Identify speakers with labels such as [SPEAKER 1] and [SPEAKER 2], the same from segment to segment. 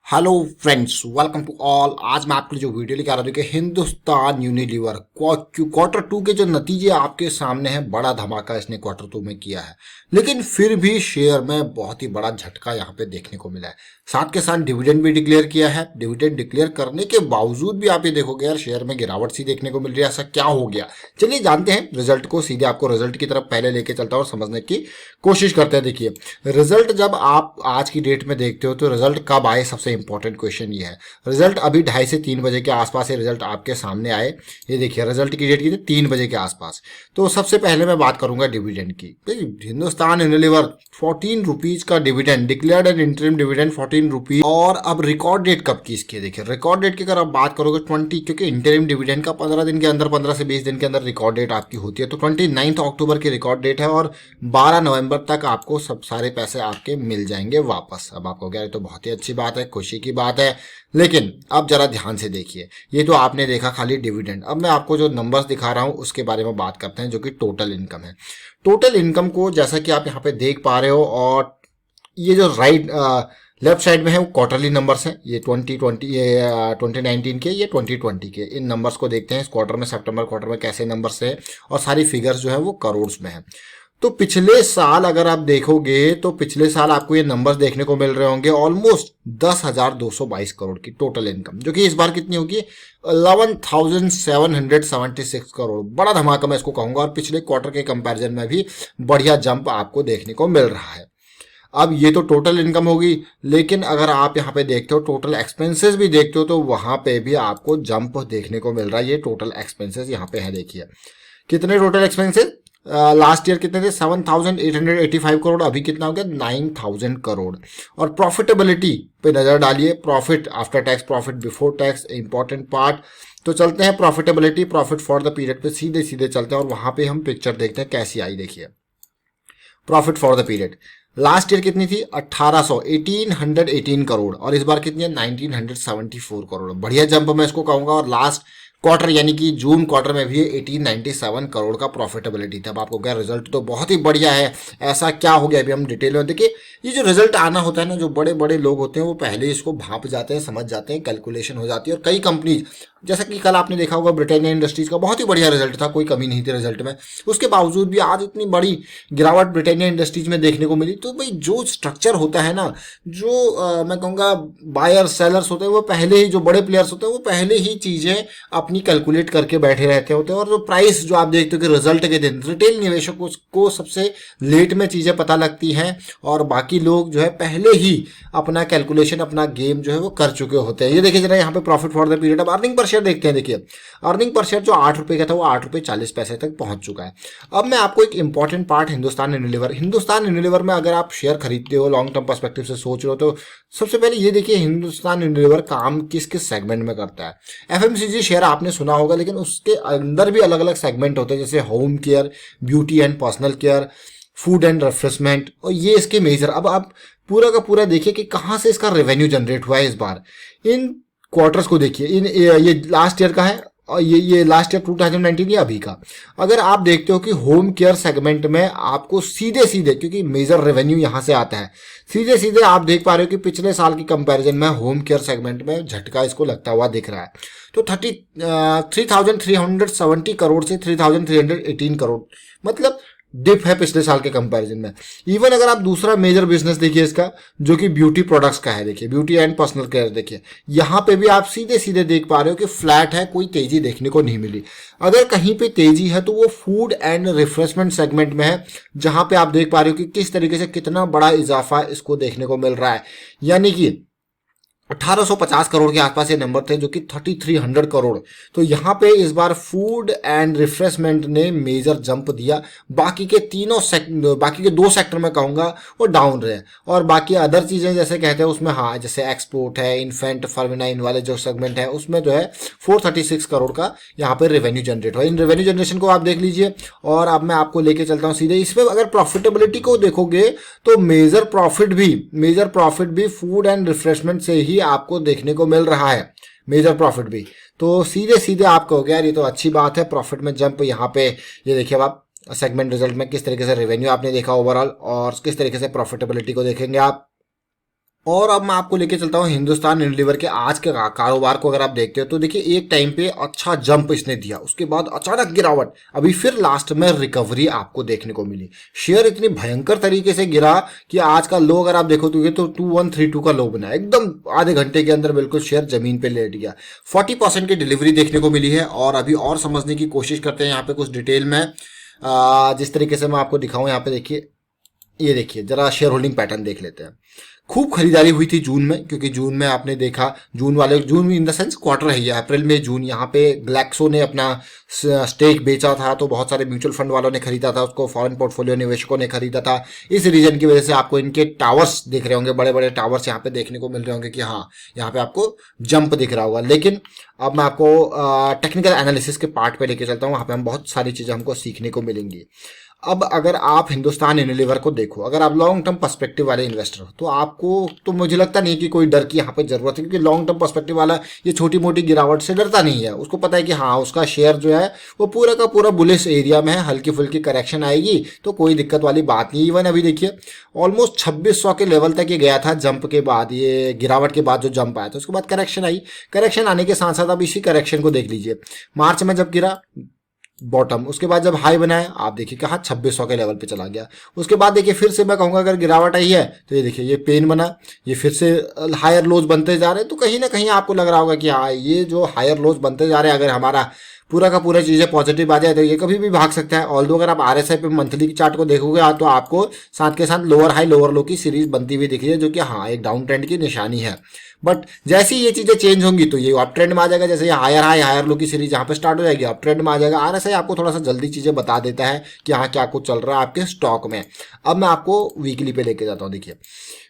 [SPEAKER 1] Hello friends, welcome to all. आज मैं आपके लिए जो वीडियो लेकर आ रहा हूँ कि हिंदुस्तान यूनिलीवर क्वार्टर टू के जो नतीजे आपके सामने हैं, बड़ा धमाका इसने क्वार्टर टू में किया है। लेकिन फिर भी शेयर में बहुत ही बड़ा झटका यहाँ पे देखने को मिला है। साथ के साथ डिविडेंड भी डिक्लेयर किया है। डिविडेंड डिक्लेयर करने के बावजूद भी आप ये देखोगे यार, शेयर में गिरावट सी देखने को मिल रही है। ऐसा क्या हो गया, चलिए जानते हैं रिजल्ट को। सीधे आपको रिजल्ट की तरफ पहले लेके चलता हूँ और समझने की कोशिश करते हैं। देखिए, रिजल्ट जब आप आज की डेट में देखते हो तो रिजल्ट कब आए, सबसे इंपॉर्टेंट क्वेश्चन ये है। रिजल्ट अभी 2:30 से 3 बजे के आसपास ये रिजल्ट आपके सामने आए। ये देखिए, रिजल्ट की डेट की थी 3 बजे के आसपास। तो सबसे पहले मैं बात करूंगा डिविडेंड की। हिंदुस्तान यूनिलीवर 14 रुपीज का dividend declared and interim dividend 14 rupees. और अब रिकॉर्ड डेट कब की इसकी, देखिए रिकॉर्ड डेट की अगर आप बात करोगे 20, क्योंकि इंटरिम डिविडेंड का 15 दिन के अंदर, 15 से 20 दिन के अंदर रिकॉर्ड डेट आपकी होती है। तो 29 अक्टूबर की रिकॉर्ड डेट है और 12 नवंबर तक आपको सब सारे पैसे आपके मिल जाएंगे वापस। अब आपको कह रहे तो बहुत ही अच्छी बात है, खुशी की बात है। लेकिन अब जरा ध्यान से देखिए, ये तो आपने देखा खाली डिविडेंड। अब मैं आपको जो नंबर्स दिखा रहा हूं उसके बारे में बात करते हैं, जो कि टोटल इनकम है। टोटल इनकम को जैसा कि आप यहाँ पे देख पा रहे हो, और ये जो लेफ्ट साइड में है वो क्वार्टरली नंबर्स हैं। ये 2020, ये 2019 के, ये 2020 के। इन नंबर्स को देखते हैं इस क्वार्टर में, सितंबर क्वार्टर में कैसे नंबर्स है, और सारी फिगर्स जो है वो करोड़ में है। तो पिछले साल अगर आप देखोगे तो पिछले साल आपको ये नंबर्स देखने को मिल रहे होंगे, ऑलमोस्ट 10,222 करोड़ की टोटल इनकम, जो कि इस बार कितनी होगी, 11,776 करोड़। बड़ा धमाका मैं इसको कहूंगा, और पिछले क्वार्टर के कंपैरिजन में भी बढ़िया जंप आपको देखने को मिल रहा है। अब ये तो टोटल इनकम होगी, लेकिन अगर आप यहाँ पे देखते हो टोटल एक्सपेंसेस भी देखते हो तो वहां पे भी आपको जंप देखने को मिल रहा है। ये टोटल एक्सपेंसेस यहाँ पे है, देखिए कितने टोटल एक्सपेंसेस। लास्ट ईयर कितने थे, 7,885 करोड़, अभी कितना हो गया, 9,000 करोड़। और प्रॉफिटेबिलिटी पे नजर डालिए, profit after tax, profit before tax, important part. तो चलते हैं profitability, profit for the period पे सीधे सीधे चलते हैं और वहां पे हम पिक्चर देखते हैं कैसी आई। देखिए profit for the period last year कितनी थी, 1818 करोड़, और इस बार कितनी है, 1974 करोड़। बढ़िया जंप मैं इसको कहूंगा। और लास्ट क्वार्टर यानी कि जून क्वार्टर में भी 1897 करोड़ का प्रॉफिटेबिलिटी था। अब आपको क्या, रिजल्ट तो बहुत ही बढ़िया है। ऐसा क्या हो गया, अभी हम डिटेल में देखिए। ये जो रिजल्ट आना होता है ना, जो बड़े बड़े लोग होते हैं वो पहले इसको भाप जाते हैं, समझ जाते हैं, कैलकुलेशन हो जाती है। और कई कंपनीज, जैसा कि कल आपने देखा होगा ब्रिटानिया इंडस्ट्रीज का बहुत ही बढ़िया रिजल्ट था, कोई कमी नहीं थी रिजल्ट में। उसके बावजूद भी आज इतनी बड़ी गिरावट ब्रिटानिया इंडस्ट्रीज में देखने को मिली। तो भाई जो स्ट्रक्चर होता है ना, जो मैं कहूँगा बायर सेलर्स होते हैं, वो पहले ही, जो बड़े प्लेयर्स होते हैं वो पहले ही चीज़ें अपनी कैलकुलेट करके बैठे रहते होते हैं। और जो प्राइस जो आप देखते हो कि रिजल्ट के दिन रिटेल निवेशकों को सबसे लेट में चीज़ें पता लगती हैं, और बाकी लोग जो है पहले ही अपना कैलकुलेशन, अपना गेम जो है वो कर चुके होते हैं। ये देखिए जरा यहाँ पे प्रॉफिट फॉर द पीरियड। अब अर्निंग पर शेयर देखते हैं। देखिए अर्निंग पर शेयर जो 8 रुपये का था वो 8 रुपये 40 पैसे तक पहुंच चुका है। अब मैं आपको एक इंपॉर्टेंट पार्ट हिंदुस्तान यूनिलीवर में अगर आप शेयर खरीदते हो, लॉन्ग टर्म पर्सपेक्टिव से सोच रहे हो, तो सबसे पहले ये देखिए हिंदुस्तान यूनिलीवर काम किस किस सेगमेंट में करता है। एफएमसीजी शेयर आपने सुना होगा, लेकिन उसके अंदर भी अलग अलग सेगमेंट होते हैं, जैसे home care, beauty and personal care, food and refreshment, और ये इसके मेजर। अब आप पूरा का पूरा देखिए कि कहाँ से इसका रेवेन्यू जनरेट हुआ है इस बार। इन क्वार्टर्स को देखिए, ये लास्ट ईयर का है, और ये लास्ट ईयर 2019 या अभी का। अगर आप देखते हो कि होम केयर सेगमेंट में आपको सीधे सीधे, क्योंकि मेजर रेवेन्यू यहां से आता है, सीधे सीधे आप देख पा रहे हो कि पिछले साल की कंपैरिजन में होम केयर सेगमेंट में झटका इसको लगता हुआ दिख रहा है। तो 3,370 करोड़ से 3,318 करोड़, मतलब डिप है पिछले साल के कंपैरिजन में। इवन अगर आप दूसरा मेजर बिजनेस देखिए इसका, जो कि ब्यूटी प्रोडक्ट्स का है, देखिए ब्यूटी एंड पर्सनल केयर, देखिए यहां पे भी आप सीधे सीधे देख पा रहे हो कि फ्लैट है, कोई तेजी देखने को नहीं मिली। अगर कहीं पे तेजी है तो वो फूड एंड रिफ्रेशमेंट सेगमेंट में है, जहां पे आप देख पा रहे हो कि किस तरीके से कितना बड़ा इजाफा इसको देखने को मिल रहा है। यानी कि 1850 करोड़ के आसपास ये नंबर थे, जो कि 3,300 करोड़। तो यहाँ पे इस बार फूड एंड रिफ्रेशमेंट ने मेजर जंप दिया। बाकी के बाकी के 2 सेक्टर में कहूंगा वो डाउन रहे, और बाकी अदर चीजें जैसे कहते हैं उसमें, हाँ जैसे एक्सपोर्ट है, इन्फेंट फर्मिनाइन वाले जो सेगमेंट है, उसमें जो है 436 करोड़ का यहाँ पे रेवेन्यू जनरेट हुआ। इन रेवेन्यू जनरेशन को आप देख लीजिए। और अब मैं आपको लेके चलता हूँ सीधे इसमें। अगर प्रॉफिटेबिलिटी को देखोगे तो मेजर प्रॉफिट भी फूड एंड रिफ्रेशमेंट से ही आपको देखने को मिल रहा है, मेजर प्रॉफिट भी। तो सीधे सीधे आप कहोगे यार ये तो अच्छी बात है, प्रॉफिट में जंप यहाँ पे। ये देखिए अब आप सेगमेंट रिजल्ट में किस तरीके से रेवेन्यू आपने देखा ओवरऑल, और किस तरीके से प्रॉफिटेबिलिटी को देखेंगे आप। और अब मैं आपको लेके चलता हूँ हिंदुस्तान यूनिलीवर के आज के कारोबार को। अगर आप देखते हो तो देखिए एक टाइम पे अच्छा जंप इसने दिया, उसके बाद अचानक गिरावट, अभी फिर लास्ट में रिकवरी आपको देखने को मिली। शेयर इतनी भयंकर तरीके से गिरा कि आज का लो अगर आप देखो तो ये तो 2132 का लो बना, एकदम आधे घंटे के अंदर बिल्कुल शेयर जमीन पे लेट गया। 40% की डिलीवरी देखने को मिली है। और अभी और समझने की कोशिश करते हैं यहाँ पे कुछ डिटेल में। जिस तरीके से मैं आपको दिखाऊं, यहाँ पे देखिए, ये देखिए जरा शेयर होल्डिंग पैटर्न देख लेते हैं। खूब खरीदारी हुई थी जून में, क्योंकि जून में आपने देखा, जून इन द सेंस क्वार्टर है ये, अप्रैल में जून, यहाँ पे ग्लैक्सो ने अपना स्टेक बेचा था तो बहुत सारे म्यूचुअल फंड वालों ने खरीदा था उसको, फॉरेन पोर्टफोलियो निवेशकों ने खरीदा था। इस रीजन की वजह से आपको इनके टावर्स दिख रहे होंगे, बड़े बड़े टावर्स यहाँ पे देखने को मिल रहे होंगे कि हाँ यहाँ पे आपको जंप दिख रहा होगा। लेकिन अब मैं आपको टेक्निकल एनालिसिस के पार्ट पे लेके चलता हूँ, वहाँ पे हम बहुत सारी चीजें हमको सीखने को मिलेंगी। अब अगर आप हिंदुस्तान यूनिलीवर को देखो, अगर आप लॉन्ग टर्म पर्सपेक्टिव वाले इन्वेस्टर हो तो आपको तो मुझे लगता नहीं कि कोई डर की यहाँ पे जरूरत है, क्योंकि लॉन्ग टर्म पर्सपेक्टिव वाला ये छोटी मोटी गिरावट से डरता नहीं है। उसको पता है कि हाँ उसका शेयर जो है वो पूरा का पूरा बुलिश एरिया में है, हल्की फुल्की करेक्शन आएगी तो कोई दिक्कत वाली बात नहीं। इवन अभी देखिए ऑलमोस्ट 2600 के लेवल तक ये गया था जंप के बाद, ये गिरावट के बाद जो जंप आया था उसके बाद करेक्शन आई। करेक्शन आने के साथ साथ अब इसी करेक्शन को देख लीजिए, मार्च में जब गिरा बॉटम, उसके बाद जब हाई बनाया आप देखिए कहा 2600 के लेवल पे चला गया। उसके बाद देखिए फिर से मैं कहूंगा अगर गिरावट आई है तो ये देखिए ये पेन बना, ये फिर से हायर लोज बनते जा रहे हैं। तो कहीं ना कहीं आपको लग रहा होगा कि हाँ ये जो हायर लोज बनते जा रहे हैं, अगर हमारा पूरा का पूरा चीजें पॉजिटिव आ जाए तो ये कभी भी भाग सकता है। ऑल्दो अगर आप आरएसआई पे मंथली चार्ट को देखोगे तो आपको साथ के साथ लोअर हाई लोअर लो की सीरीज बनती हुई दिख रही है, जो कि हाँ एक डाउन ट्रेंड की निशानी है। बट जैसे ही ये चीजें चेंज होंगी तो ये अप ट्रेंड में आ जाएगा। जैसे ये हायर हाई हायर लो की सीरीज यहाँ पे स्टार्ट हो जाएगी, अप ट्रेंड में आ जाएगा। आरएसआई आपको थोड़ा सा जल्दी चीजें बता देता है कि हाँ क्या कुछ चल रहा है आपके स्टॉक में। अब मैं आपको वीकली पे लेके जाता हूँ। देखिए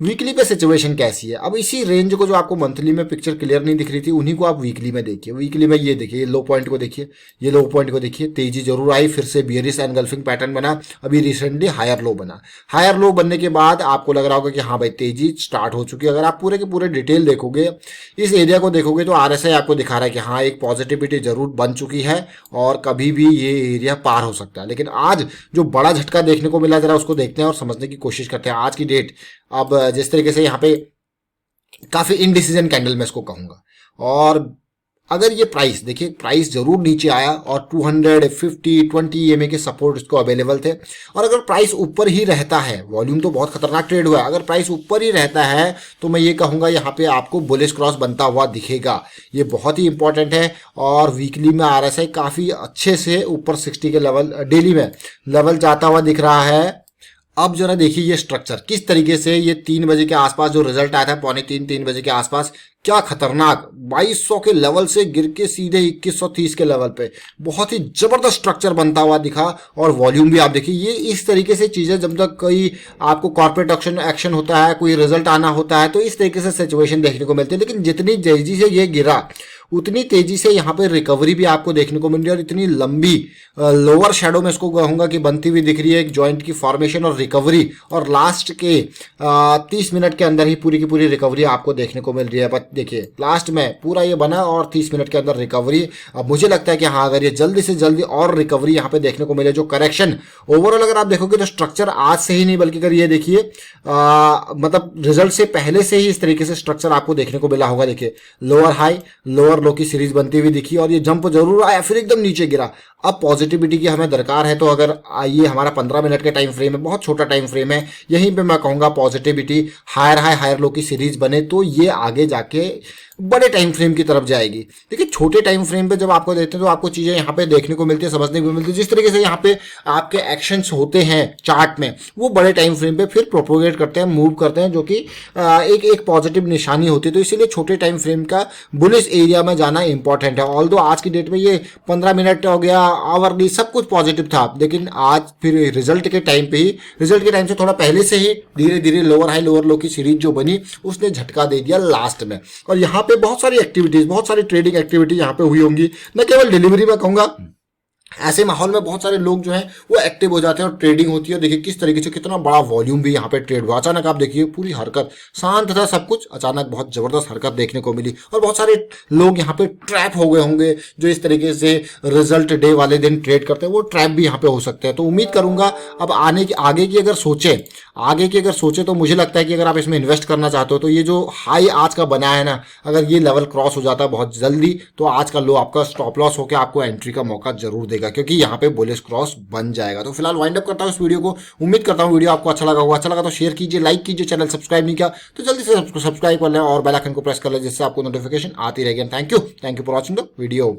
[SPEAKER 1] वीकली पे सिचुएशन कैसी है। अब इसी रेंज को जो आपको मंथली में पिक्चर क्लियर नहीं दिख रही थी, उन्हीं को आप वीकली में देखिए। वीकली में ये देखिए, ये लो पॉइंट को देखिए, ये लो पॉइंट को देखिए, तेजी जरूर आई, फिर से बियरिश एनगल्फिंग पैटर्न बना, अभी रिसेंटली हायर लो बना। हायर लो बनने के बाद आपको लग रहा होगा कि हाँ भाई तेजी स्टार्ट हो चुकी है। अगर आप पूरे के पूरे डिटेल देखोगे, इस एरिया को देखोगे तो आरएसआई आपको दिखा रहा है कि हाँ एक पॉजिटिविटी जरूर बन चुकी है और कभी भी ये एरिया पार हो सकता है। लेकिन आज जो बड़ा झटका देखने को मिला, जरा उसको देखते हैं और समझने की कोशिश करते हैं। आज की डेट, अब जिस तरीके से यहाँ पे काफी इनडिसीजन कैंडल मैं इसको कहूंगा, और अगर ये प्राइस देखिए, प्राइस जरूर नीचे आया और 250 20 ईएमए के सपोर्ट इसको अवेलेबल थे। और अगर प्राइस ऊपर ही रहता है, वॉल्यूम तो बहुत खतरनाक ट्रेड हुआ है, अगर प्राइस ऊपर ही रहता है तो मैं ये कहूंगा यहाँ पे आपको बुलिश क्रॉस बनता हुआ दिखेगा। ये बहुत ही इंपॉर्टेंट है। और वीकली में आरएसआई काफी अच्छे से ऊपर 60 के लेवल, डेली में लेवल जाता हुआ दिख रहा है। अब जरा देखिए ये स्ट्रक्चर किस तरीके से, ये 3 बजे के आसपास जो रिजल्ट आया था, पौने 3 बजे के आसपास, क्या खतरनाक 2200 के लेवल से गिर के सीधे 2130 के लेवल पे बहुत ही जबरदस्त स्ट्रक्चर बनता हुआ दिखा। और वॉल्यूम भी आप देखिए, ये इस तरीके से चीजें जब तक कोई आपको कॉर्पोरेट एक्शन होता है, कोई रिजल्ट आना होता है, तो इस तरीके से सिचुएशन देखने को मिलती है। लेकिन जितनी तेजी से ये गिरा उतनी तेजी से यहाँ पे रिकवरी भी आपको देखने को मिल रही है। और इतनी लंबी लोअर शेडो में इसको कहूंगा कि बनती हुई दिख रही है, एक जॉइंट की फॉर्मेशन और रिकवरी, और लास्ट के 30 मिनट के अंदर ही पूरी की पूरी रिकवरी आपको देखने को मिल रही है। बट देखिए लास्ट में पूरा ये बना और 30 मिनट के अंदर रिकवरी। अब मुझे लगता है कि हाँ अगर ये जल्दी से जल्दी और रिकवरी यहाँ पे देखने को मिले, जो करेक्शन ओवरऑल अगर आप देखोगे तो स्ट्रक्चर आज से ही नहीं, बल्कि अगर ये देखिए मतलब रिजल्ट से पहले से ही इस तरीके से स्ट्रक्चर आपको देखने को मिला होगा। देखिए लोअर हाई लोअर लो की सीरीज बनती हुई दिखी और ये जंप जरूर आया, फिर एकदम नीचे गिरा। अब पॉजिटिविटी की हमें दरकार है, तो अगर ये हमारा 15 मिनट का टाइम फ्रेम है, बहुत छोटा टाइम फ्रेम है, यहीं पे मैं कहूंगा positivity higher high higher low की सीरीज बने तो ये आगे जाके बड़े टाइम फ्रेम की तरफ जाएगी। देखिए छोटे टाइम फ्रेम पे जब आपको देते हैं तो आपको चीजें यहाँ पे देखने को मिलती है, समझने को मिलती है। जिस तरीके से यहाँ पे आपके एक्शंस होते हैं चार्ट में, वो बड़े टाइम फ्रेम पे फिर प्रोपोगेट करते हैं, मूव करते हैं, जो कि एक पॉजिटिव निशानी होती है। तो इसीलिए छोटे टाइम फ्रेम का बुलिश एरिया में जाना इंपॉर्टेंट है। ऑल्दो आज की डेट में ये 15 मिनट हो गया, आवरली सब कुछ पॉजिटिव था, लेकिन आज फिर रिजल्ट के टाइम पे ही, रिजल्ट के टाइम से थोड़ा पहले से ही धीरे धीरे लोअर हाई लोअर लो की सीरीज जो बनी उसने झटका दे दिया लास्ट में। और यहाँ पे बहुत सारी एक्टिविटीज, बहुत सारी ट्रेडिंग एक्टिविटी यहाँ पे हुई होंगी, न केवल डिलीवरी में कहूंगा ऐसे माहौल में बहुत सारे लोग जो हैं वो एक्टिव हो जाते हैं और ट्रेडिंग होती है। देखिए किस तरीके से कितना बड़ा वॉल्यूम भी यहाँ पे ट्रेड हुआ। अचानक आप देखिए पूरी हरकत शांत था सब कुछ, अचानक बहुत जबरदस्त हरकत देखने को मिली और बहुत सारे लोग यहाँ पे ट्रैप हो गए होंगे जो इस तरीके से रिजल्ट डे वाले दिन ट्रेड करते हैं, वो ट्रैप भी यहाँ पे हो सकते हैं। तो उम्मीद करूंगा अब आगे की अगर सोचे तो मुझे लगता है कि अगर आप इसमें इन्वेस्ट करना चाहते हो तो ये जो हाई आज का बना है ना, अगर ये लेवल क्रॉस हो जाता है बहुत जल्दी तो आज का लो आपका स्टॉप लॉस होकर आपको एंट्री का मौका जरूर देगा, क्योंकि यहाँ पे बुलिश क्रॉस बन जाएगा। तो फिलहाल वाइंड अप करता हूँ इस वीडियो को। उम्मीद करता हूँ वीडियो आपको अच्छा लगा होगा। अच्छा लगा तो शेयर कीजिए, लाइक कीजिए, चैनल सब्सक्राइब नहीं किया तो जल्दी से सब्सक्राइब कर लें और बेल आइकन को प्रेस कर लें जिससे आपको नोटिफिकेशन आती रहेगी। Thank you for watching the video.